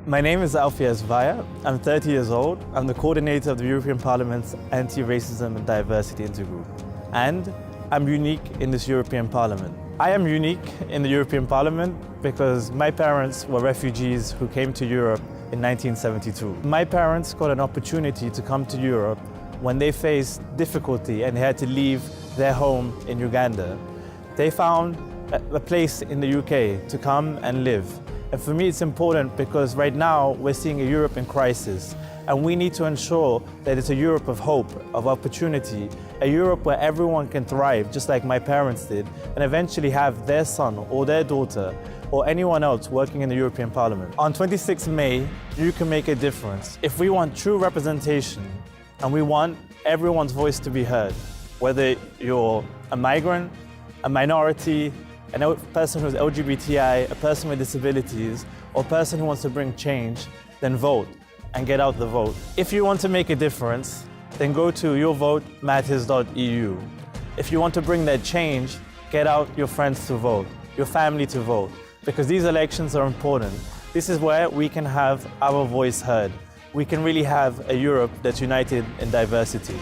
My name is Alfiaz Vaiya. I'm 30 years old. I'm the coordinator of the European Parliament's Anti-Racism and Diversity Intergroup. And I'm unique in this European Parliament. I am unique in the European Parliament because my parents were refugees who came to Europe in 1972. My parents got an opportunity to come to Europe when they faced difficulty and they had to leave their home in Uganda. They found a place in the UK to come and live. And for me, it's important because right now we're seeing a Europe in crisis, and we need to ensure that it's a Europe of hope, of opportunity, a Europe where everyone can thrive, just like my parents did, and eventually have their son or their daughter or anyone else working in the European Parliament. On 26 May, you can make a difference. If we want true representation and we want everyone's voice to be heard, whether you're a migrant, a minority, a person who's LGBTI, a person with disabilities, or a person who wants to bring change, then vote and get out the vote. If you want to make a difference, then go to yourvotematters.eu. If you want to bring that change, get out your friends to vote, your family to vote, because these elections are important. This is where we can have our voice heard. We can really have a Europe that's united in diversity.